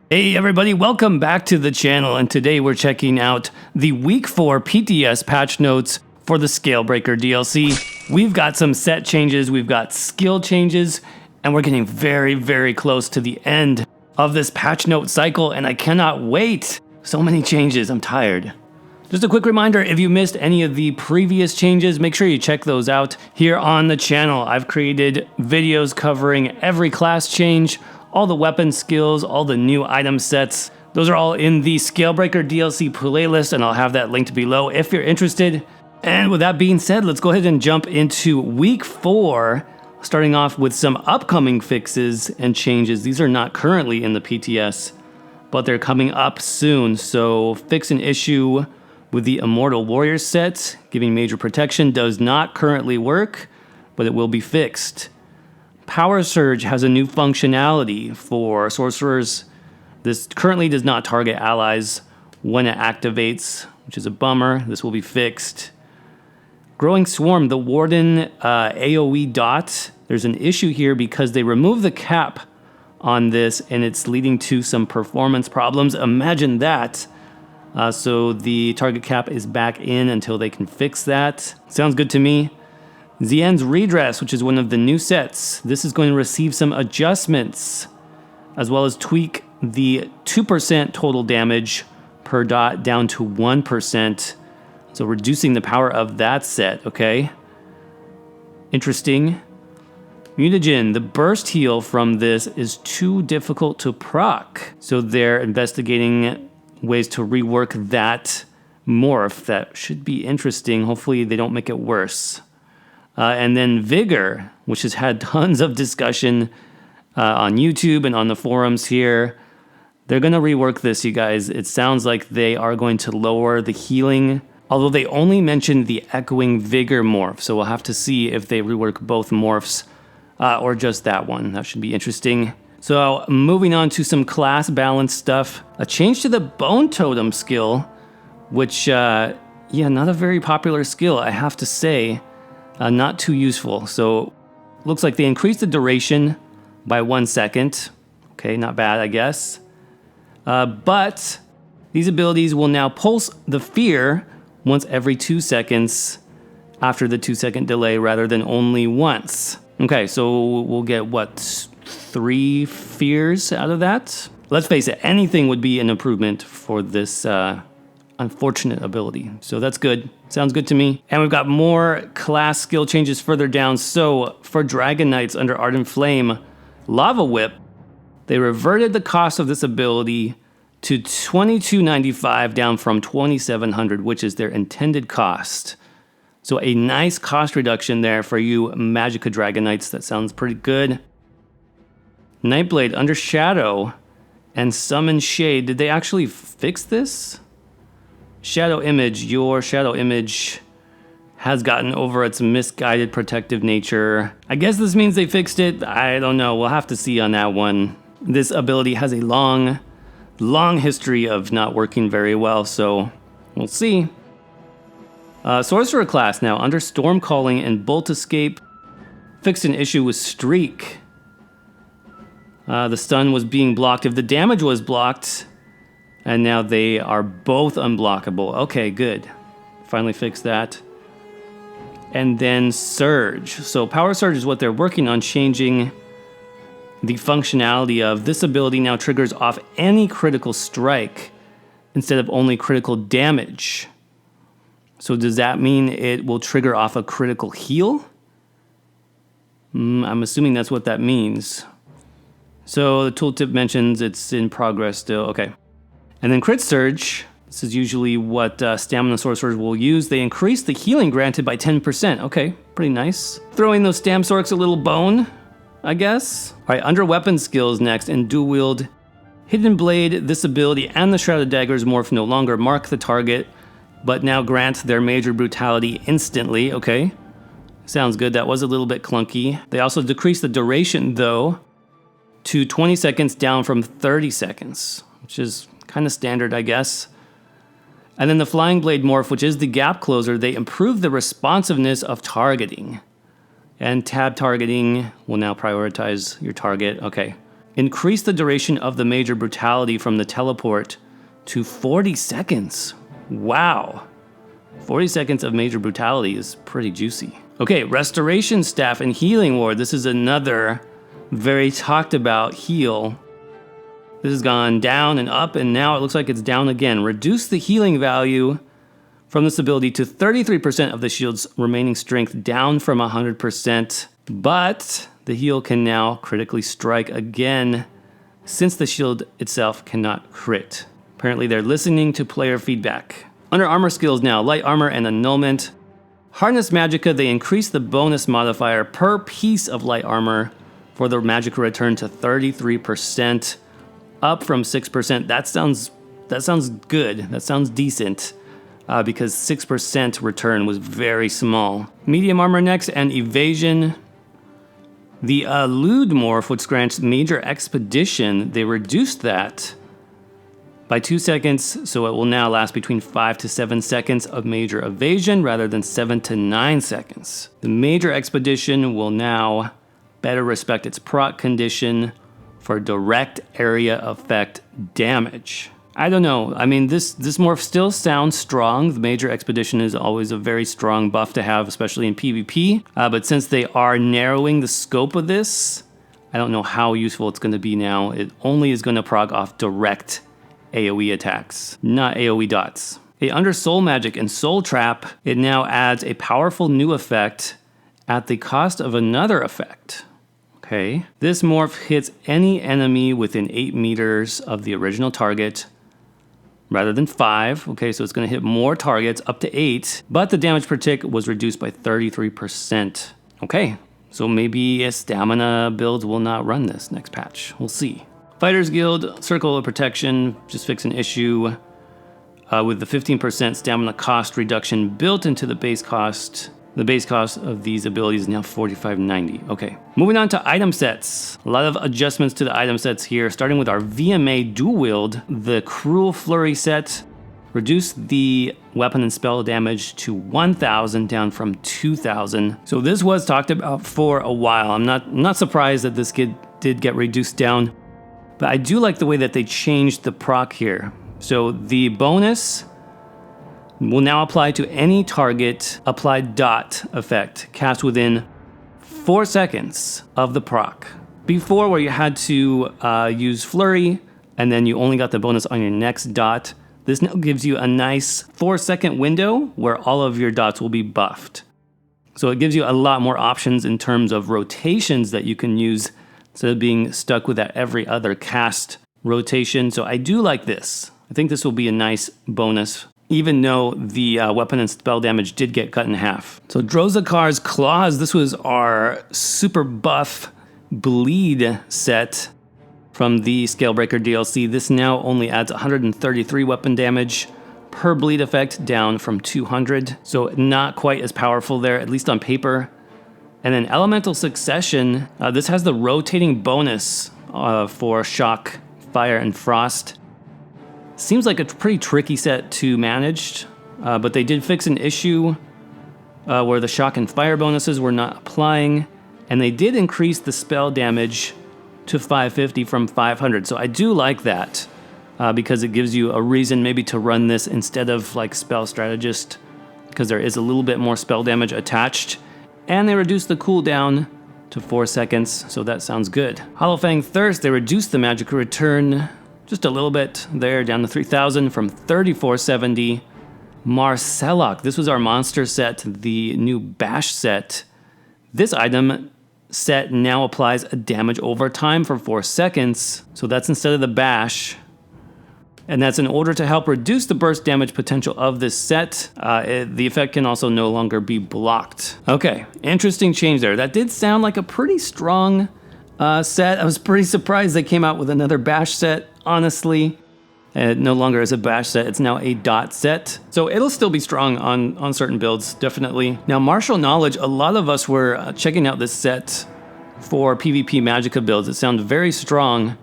Hey everybody, welcome back to the channel, and today we're checking out the Week 4 PTS patch notes for the Scalebreaker DLC. We've got some set changes, we've got skill changes, and we're getting very close to the end of this patch note cycle, and I cannot wait! So many changes, I'm tired. Just a quick reminder, if you missed any of the previous changes, make sure you check those out here on the channel. I've created videos covering every class change, all the weapon skills, all the new item sets. Those are all in the Scalebreaker DLC playlist, and I'll have that linked below if you're interested. And with that being said, let's go ahead and jump into Week 4, starting off with some upcoming fixes and changes. These are not currently in the PTS, but they're coming up soon. So fix an issue with the Immortal Warrior set, giving major protection, does not currently work, but it will be fixed. Power Surge has a new functionality for sorcerers. This currently does not target allies when it activates, which is a bummer. This will be fixed. Growing Swarm, the Warden AoE dot. There's an issue here because they remove the cap on this and it's leading to some performance problems. Imagine that. So the target cap is back in until they can fix that. Sounds good to me. Zien's Redress, which is one of the new sets. This is going to receive some adjustments, as well as tweak the 2% total damage per dot down to 1%. So reducing the power of that set, okay? Interesting. Mutagen, the burst heal from this is too difficult to proc. So they're investigating ways to rework that morph. That should be interesting. Hopefully they don't make it worse. And then Vigor, which has had tons of discussion on YouTube and on the forums here. They're going to rework this, you guys. It sounds like they are going to lower the healing, although they only mentioned the Echoing Vigor morph. So we'll have to see if they rework both morphs or just that one. That should be interesting. So moving on to some class balance stuff. A change to the Bone Totem skill, which, yeah, not a very popular skill, I have to say. Not too useful. So looks like they increased the duration by 1 second. Okay, not bad, I guess. But these abilities will now pulse the fear once every 2 seconds after the 2-second delay rather than only once. Okay, so we'll get, what, 3 fears out of that? Let's face it, anything would be an improvement for this unfortunate ability. So that's good. Sounds good to me. And we've got more class skill changes further down. So for Dragon Knights under Ardent Flame, Lava Whip, they reverted the cost of this ability to $22.95 down from $2,700, which is their intended cost. So a nice cost reduction there for you Magicka Dragon Knights. That sounds pretty good. Nightblade under Shadow and Summon Shade. Did they actually fix this? Shadow Image, your Shadow Image has gotten over its misguided protective nature. I guess this means they fixed it. I don't know. We'll have to see on that one. This ability has a long history of not working very well, so we'll see. Sorcerer class now under Storm Calling and Bolt Escape. Fixed an issue with Streak. The stun was being blocked if the damage was blocked. And now they are both unblockable. Okay, good. Finally fixed that. And then Surge. So Power Surge is what they're working on, changing the functionality of. This ability now triggers off any critical strike instead of only critical damage. So does that mean it will trigger off a critical heal? I'm assuming that's what that means. So the tooltip mentions it's in progress still. Okay. And then Crit Surge, this is usually what Stamina Sorcerers will use. They increase the healing granted by 10%. Okay, pretty nice. Throwing those Stam Sorcs a little bone, I guess. All right, under Weapon Skills next, in Dual Wield, Hidden Blade, this ability and the Shrouded Daggers morph no longer mark the target, but now grant their Major Brutality instantly. Okay, sounds good. That was a little bit clunky. They also decrease the duration, though, to 20 seconds down from 30 seconds, which is kind of standard, I guess. And then the Flying Blade morph, which is the gap closer, they improve the responsiveness of targeting. And tab targeting will now prioritize your target. Okay, Increase the duration of the major brutality from the teleport to 40 seconds. Wow. 40 seconds of major brutality is pretty juicy. Okay, Restoration Staff and Healing Ward. This is another very talked about heal. This has gone down and up, and now it looks like it's down again. Reduce the healing value from this ability to 33% of the shield's remaining strength, down from 100%. But the heal can now critically strike again, since the shield itself cannot crit. Apparently they're listening to player feedback. Under armor skills now, light armor and annulment. Harness Magicka, they increase the bonus modifier per piece of light armor for the Magicka return to 33%, up from 6%. That sounds good. That sounds decent, because 6% return was very small. Medium armor next, and evasion. The Elude morph, which grants major expedition, they reduced that by 2 seconds, so it will now last between 5 to 7 seconds of major evasion rather than 7 to 9 seconds. The major expedition will now better respect its proc condition for direct area effect damage. I don't know. I mean, this morph still sounds strong. The major expedition is always a very strong buff to have, especially in PvP. But since they are narrowing the scope of this, I don't know how useful it's going to be now. It only is going to proc off direct AoE attacks, not AoE dots. Under Soul Magic and Soul Trap, it now adds a powerful new effect at the cost of another effect. Okay. This morph hits any enemy within 8 meters of the original target, rather than 5. Okay, so it's going to hit more targets, up to 8, but the damage per tick was reduced by 33%. Okay, so maybe stamina builds will not run this next patch. We'll see. Fighters Guild, Circle of Protection, just fix an issue with the 15% stamina cost reduction built into the base cost. The base cost of these abilities is now $45.90. Okay, moving on to item sets. A lot of adjustments to the item sets here, starting with our VMA dual wield. The Cruel Flurry set reduced the weapon and spell damage to 1,000 down from 2,000. So this was talked about for a while. I'm not surprised that this did get reduced down, but I do like the way that they changed the proc here. So the bonus will now apply to any target applied dot effect cast within 4 seconds of the proc. Before, where you had to use Flurry and then you only got the bonus on your next dot, this now gives you a nice 4-second window where all of your dots will be buffed. So it gives you a lot more options in terms of rotations that you can use instead of being stuck with that every other cast rotation. So I do like this. I think this will be a nice bonus, even though the weapon and spell damage did get cut in half. So Drozakar's Claws, this was our super buff bleed set from the Scalebreaker DLC. This now only adds 133 weapon damage per bleed effect, down from 200. So not quite as powerful there, at least on paper. And then Elemental Succession, this has the rotating bonus for Shock, Fire, and Frost. Seems like a pretty tricky set to manage, but they did fix an issue where the Shock and Fire bonuses were not applying, and they did increase the spell damage to 550 from 500. So I do like that because it gives you a reason maybe to run this instead of like Spell Strategist, because there is a little bit more spell damage attached. And they reduced the cooldown to 4 seconds, so that sounds good. Hollowfang Thirst, they reduced the magic return just a little bit there, down to 3,000 from 3,470. Marcellok, this was our monster set, the new bash set. This item set now applies a damage over time for 4 seconds, so that's instead of the bash. And that's in order to help reduce the burst damage potential of this set. The effect can also no longer be blocked. Okay, interesting change there. That did sound like a pretty strong set. I was pretty surprised they came out with another bash set, honestly. No longer is a bash set, it's now a dot set. So it'll still be strong on certain builds, definitely. Now, Martial Knowledge, a lot of us were checking out this set for PvP Magicka builds. It sounded very strong.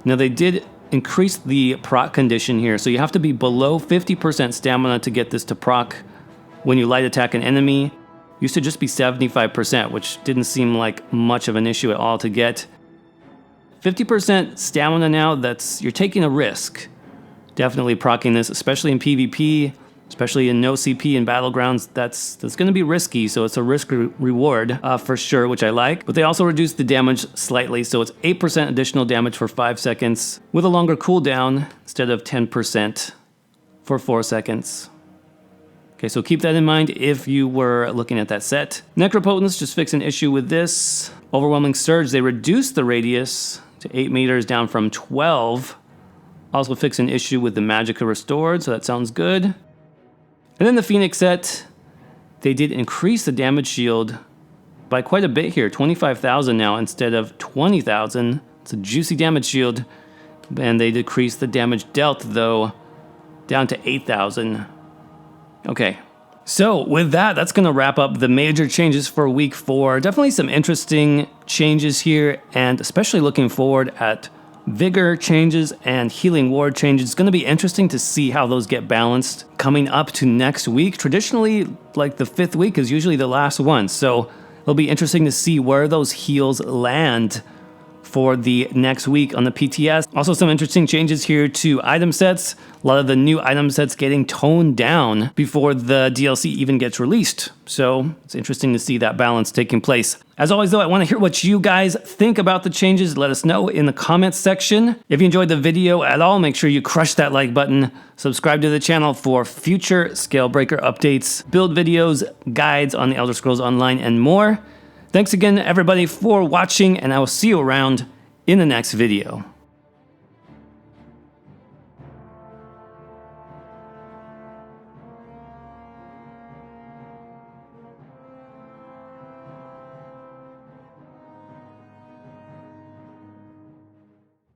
Now, they did increase the proc condition here, so you have to be below 50% stamina to get this to proc when you light attack an enemy. Used to just be 75%, which didn't seem like much of an issue at all to get. 50% stamina now, you're taking a risk. Definitely proccing this, especially in PvP, especially in no CP and Battlegrounds. That's going to be risky, so it's a risk reward for sure, which I like. But they also reduced the damage slightly, so it's 8% additional damage for 5 seconds with a longer cooldown instead of 10% for 4 seconds. Okay, so keep that in mind if you were looking at that set. Necropotence just fixed an issue with this. Overwhelming Surge, they reduced the radius to 8 meters down from 12. Also fixed an issue with the Magicka Restored, so that sounds good. And then the Phoenix set, they did increase the damage shield by quite a bit here, 25,000 now instead of 20,000. It's a juicy damage shield, and they decreased the damage dealt though down to 8,000. Okay, so with that, that's going to wrap up the major changes for week 4. Definitely some interesting changes here, and especially looking forward at Vigor changes and Healing Ward changes. It's going to be interesting to see how those get balanced coming up to next week. Traditionally, like the 5th week is usually the last one, so it'll be interesting to see where those heals land for the next week on the PTS. Also some interesting changes here to item sets. A lot of the new item sets getting toned down before the DLC even gets released. So it's interesting to see that balance taking place. As always though, I want to hear what you guys think about the changes. Let us know in the comments section. If you enjoyed the video at all, make sure you crush that like button. Subscribe to the channel for future Scalebreaker updates, build videos, guides on the Elder Scrolls Online, and more. Thanks again everybody for watching, and I will see you around in the next video.